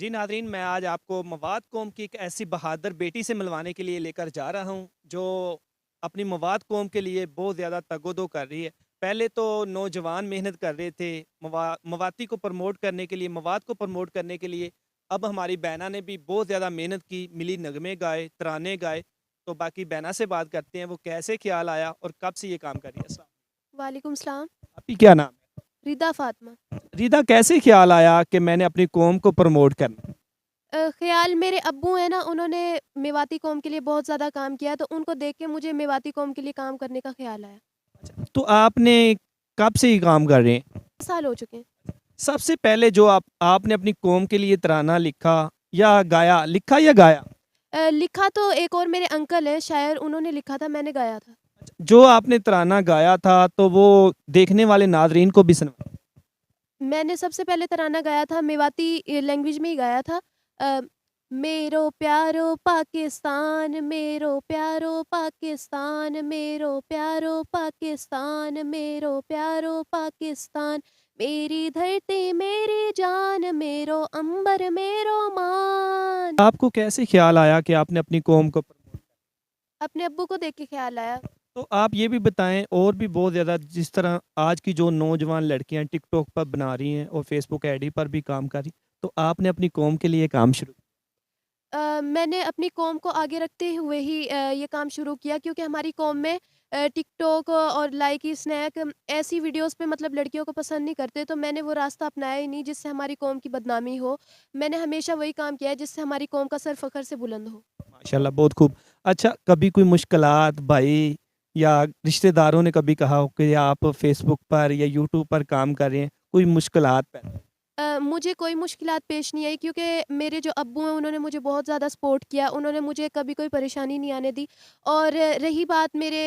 जी Nadreen, मैं आज आपको मवाद कौम की एक ऐसी बहादुर बेटी से मिलवाने के लिए लेकर जा रहा हूँ, जो अपनी मवाद कौम के लिए बहुत ज़्यादा तगोदो कर रही है। पहले तो नौजवान मेहनत कर रहे थे, मवाती को प्रमोट करने के लिए, मवाद को प्रमोट करने के लिए। अब हमारी बहना ने भी बहुत ज़्यादा मेहनत की, मिली नगमे गाए, तराने गाए। तो बाकी बहना से बात करते हैं, वो कैसे ख्याल आया और कब से ये काम कर रही है। अस्सलाम। वालेकुम सलाम। आपकी क्या नाम है? रिदा फ़ातिमा। रिदा, कैसे ख्याल आया कि मैंने अपनी कौम को प्रमोट करना है? ख़्याल मेरे अब्बू हैं ना, उन्होंने मेवाती कौम के लिए बहुत ज़्यादा काम किया, तो उनको देख के मुझे मेवाती कौम के लिए काम करने का ख़्याल आया। तो आपने कब से ये काम कर रहे हैं? साल हो चुके हैं। सबसे पहले जो आपने अपनी कौम के लिए तराना लिखा या गाया, लिखा या गाया? लिखा तो एक और मेरे अंकल हैं शायर, उन्होंने लिखा था, मैंने गाया था। जो आपने तराना गाया था तो वो देखने वाले नाज़रीन को भी सुनवाया? मैंने सबसे पहले तराना गाया था, मेवाती लैंग्वेज में ही गाया था। अ, मेरो प्यारो पाकिस्तान, मेरो प्यारो पाकिस्तान, मेरो प्यारो पाकिस्तान, मेरो प्यारो पाकिस्तान, मेरी धरती मेरी जान, मेरो अंबर मेरो मान। आपको कैसे ख्याल आया कि आपने अपनी कौम को प्रमोट? अपने अब्बू को देख के ख्याल आया। तो आप ये भी बताएं, और भी बहुत ज़्यादा जिस तरह आज की जो नौजवान लड़कियां टिकटॉक पर बना रही हैं और फेसबुक आईडी पर भी काम कर रही, तो आपने अपनी कौम के लिए काम शुरू। मैंने अपनी कौम को आगे रखते हुए ही ये काम शुरू किया, क्योंकि हमारी कौम में टिकटॉक और लाइकी स्नैक ऐसी वीडियोस पे मतलब लड़कियों को पसंद नहीं करते, तो मैंने वो रास्ता अपनाया ही नहीं जिससे हमारी कौम की बदनामी हो। मैंने हमेशा वही काम किया है जिससे हमारी कौम का सर फ़ख्र से बुलंद हो। माशाल्लाह, बहुत खूब। अच्छा, कभी कोई मुश्किलात भाई या रिश्तेदारों ने कभी कहा हो कि आप फेसबुक पर या यूट्यूब पर काम कर रहे हैं, कोई मुश्किलात पैदा? मुझे कोई मुश्किलात पेश नहीं आई, क्योंकि मेरे जो अब्बू हैं उन्होंने मुझे बहुत ज़्यादा सपोर्ट किया, उन्होंने मुझे कभी कोई परेशानी नहीं आने दी। और रही बात मेरे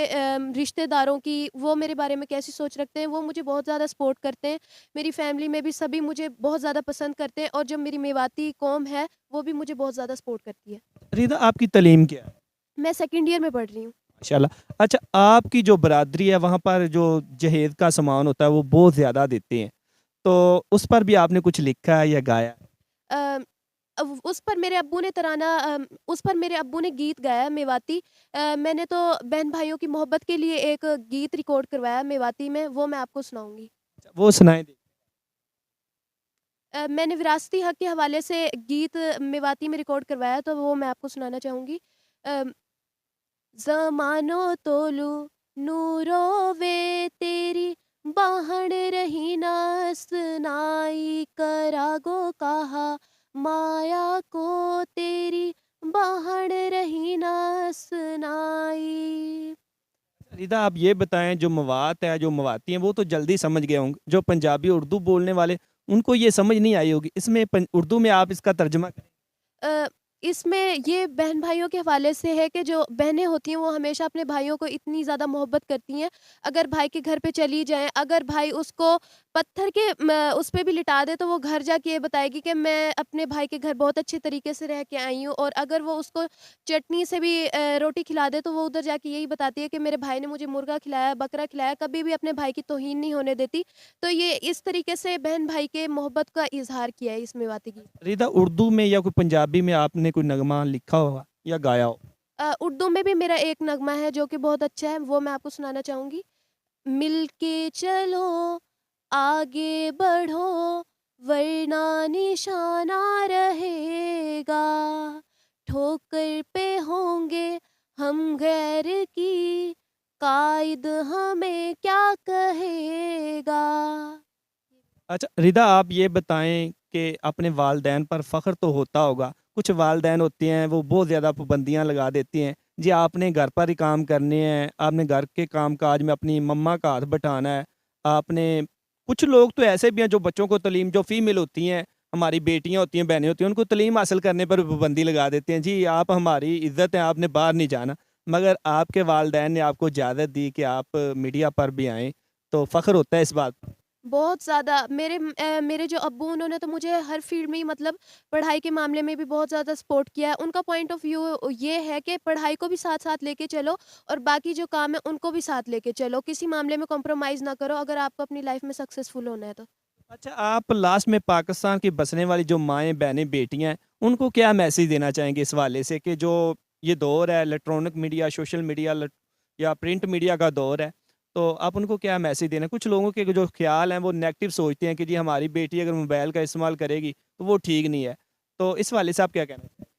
रिश्तेदारों की, वो मेरे बारे में कैसी सोच रखते हैं, वो मुझे बहुत ज़्यादा सपोर्ट करते हैं। मेरी फैमिली में भी सभी मुझे बहुत ज़्यादा पसंद करते हैं, और जो मेरी मेवाती कौम है, वो भी मुझे बहुत ज़्यादा सपोर्ट करती है। रिदा, आपकी तालीम क्या है? मैं सेकंड ईयर में पढ़ रही हूँ। माशाल्लाह। अच्छा, आपकी जो बरादरी है वहाँ पर जो जहेज का सामान होता है वो बहुत ज़्यादा देते हैं, तो उस पर भी आपने कुछ लिखा है या गाया है? अ, उस पर मेरे अब्बू ने उस पर मेरे अब्बू ने गीत गाया मेवाती। मैंने तो बहन-भाइयों की मोहब्बत के लिए एक गीत रिकॉर्ड करवाया मेवाती में, वो मैं आपको सुनाऊँगी। अच्छा, वो सुनाए दे। मैंने विरासती हक के हवाले से गीत मेवाती में रिकॉर्ड करवाया, तो वो मैं आपको सुनाना चाहूँगी। अ, ज़मानो तोलू नूरो वे तेरी बाहण रही ना सुनाई करागो कहा माया को तेरी बाहण रही ना सुनाई। रिदा, आप ये बताएं, जो मवात है, जो मवाती हैं, वो तो जल्दी समझ गए होंगे। जो पंजाबी उर्दू बोलने वाले, उनको ये समझ नहीं आई होगी। इसमें उर्दू में आप इसका तर्जमा करें। अ, इसमें ये बहन-भाइयों के हवाले से है कि जो बहनें होती हैं वो हमेशा अपने भाइयों को इतनी ज़्यादा मोहब्बत करती हैं, अगर भाई के घर पे चली जाएँ, अगर भाई उसको पत्थर के उस पे भी लिटा दे, तो वो घर जाके ये बताएगी कि मैं अपने भाई के घर बहुत अच्छे तरीके से रह के आई हूँ। और अगर वो उसको चटनी से भी रोटी खिला दे, तो वो उधर जाके यही बताती है कि मेरे भाई ने मुझे मुर्गा खिलाया, बकरा खिलाया, कभी भी अपने भाई की तौहीन नहीं होने देती। तो ये इस तरीके से बहन-भाई के मोहब्बत का इज़हार किया है इस मेवाती गीत। रिदा, उर्दू में या कोई पंजाबी में आपने कोई नगमा लिखा होगा या गाया हो? उर्दू में भी मेरा एक नगमा है जो कि बहुत अच्छा है, वो मैं आपको सुनाना चाहूँगी। मिलके चलो, आगे बढ़ो, वरना निशाना रहेगा। ठोकर पे होंगे हम गैर की, कायद हमें क्या कहेगा। अच्छा रिदा, आप ये बताएं कि अपने वालदैन पर फ़ख्र तो होता होगा। कुछ वालदैन होते हैं वो बहुत ज़्यादा पाबंदियाँ लगा देती हैं, जी आपने घर पर ही काम करने हैं, आपने घर के काम काज में अपनी मम्मा का हाथ बटाना है। आपने, कुछ लोग तो ऐसे भी हैं जो बच्चों को तालीम, जो फीमेल होती हैं, हमारी बेटियां होती हैं, बहनें होती हैं, उनको तालीम हासिल करने पर भी पाबंदी लगा देते हैं, जी आप हमारी इज्जत है, आपने बाहर नहीं जाना। मगर आपके वालदैन ने आपको इजाज़त दी कि आप मीडिया पर भी आएँ, तो फ़ख्र होता है इस बात पर। बहुत ज़्यादा मेरे जो अब्बू, उन्होंने तो मुझे हर फ़ील्ड में ही मतलब पढ़ाई के मामले में भी बहुत ज़्यादा सपोर्ट किया है। उनका पॉइंट ऑफ व्यू ये है कि पढ़ाई को भी साथ-साथ लेके चलो, और बाकी जो काम है उनको भी साथ लेके चलो। किसी मामले में कॉम्प्रोमाइज़ ना करो, अगर आपको अपनी लाइफ़ में सक्सेसफुल होना है तो। अच्छा, आप लास्ट में पाकिस्तान की बसने वाली जो माएँ, बहनें, बेटियाँ हैं, उनको क्या मैसेज देना चाहेंगे इस हवाले से कि जो ये दौर है इलेक्ट्रॉनिक मीडिया, सोशल मीडिया या प्रिंट मीडिया का दौर है, तो आप उनको क्या मैसेज देना? कुछ लोगों के जो ख़्याल हैं वो नेगेटिव सोचते हैं कि जी हमारी बेटी अगर मोबाइल का इस्तेमाल करेगी, तो वो ठीक नहीं है। तो इस हवाले से आप क्या कहना चाहेंगे?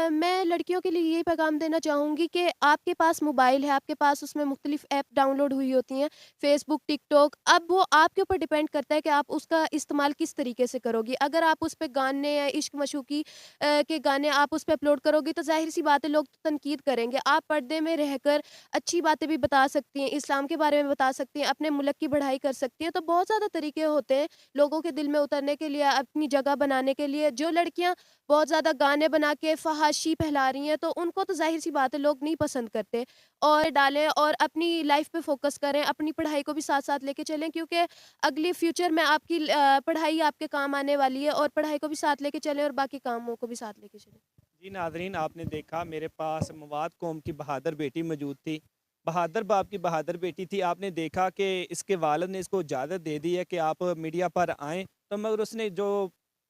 मैं लड़कियों के लिए यही पैगाम देना चाहूँगी कि आपके पास मोबाइल है, आपके पास उसमें मुख्तलिफ़ ऐप डाउनलोड हुई होती हैं, फ़ेसबुक, टिकटॉक, अब वो आपके ऊपर डिपेंड करता है कि आप उसका इस्तेमाल किस तरीके से करोगी। अगर आप उस पे गाने या इश्क मशूक़ी के गाने आप उस पे अपलोड करोगी तो ज़ाहिर-सी बात है लोग तो तनकीद करेंगे। आप पर्दे में रहकर अच्छी बातें भी बता सकती हैं, इस्लाम के बारे में बता सकती हैं, अपने मुल्क की बढ़ाई कर सकती हैं। तो बहुत ज़्यादा तरीके होते हैं लोगों के दिल में उतरने के लिए, अपनी जगह बनाने के लिए। जो लड़कियाँ बहुत ज़्यादा गाने बना के फ़हाशी फैला रही हैं, तो उनको तो ज़ाहिर-सी बात है लोग नहीं पसंद करते और डालें और अपनी लाइफ़ पे फ़ोकस करें, अपनी पढ़ाई को भी साथ-साथ लेके चलें क्योंकि अगली फ्यूचर में आपकी पढ़ाई आपके काम आने वाली है और पढ़ाई को भी साथ लेके चलें और बाकी कामों को भी साथ लेके चलें। जी नाज़रीन, आपने देखा मेरे पास मवाद कौम की बहादुर बेटी मौजूद थी। बहादुर बाप की बहादुर बेटी थी। आपने देखा कि इसके वालिद ने इसको इजाज़त दे दी है कि आप मीडिया पर आएँ, तो मगर उसने जो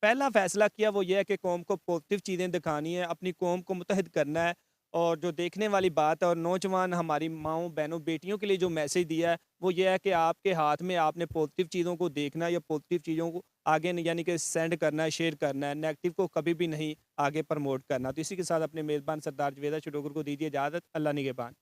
पहला फ़ैसला किया वो ये है कि कौम को पॉज़िटिव चीज़ें दिखानी है, अपनी कौम को मुत्तहिद करना है। और जो देखने वाली बात है और नौजवान हमारी माँओं, बहनों, बेटियों के लिए जो मैसेज दिया है, वो ये है कि आपके हाथ में आपने पॉज़िटिव चीज़ों को देखना है या पॉज़िटिव चीज़ों को आगे न यानी कि सेंड करना है, शेयर करना है, नेगेटिव को कभी भी नहीं आगे प्रमोट करना। तो इसी के साथ अपने मेज़बान सरदार जुवेदा चटोगर को दीजिए इजाज़त। अल्लाह निगहबान।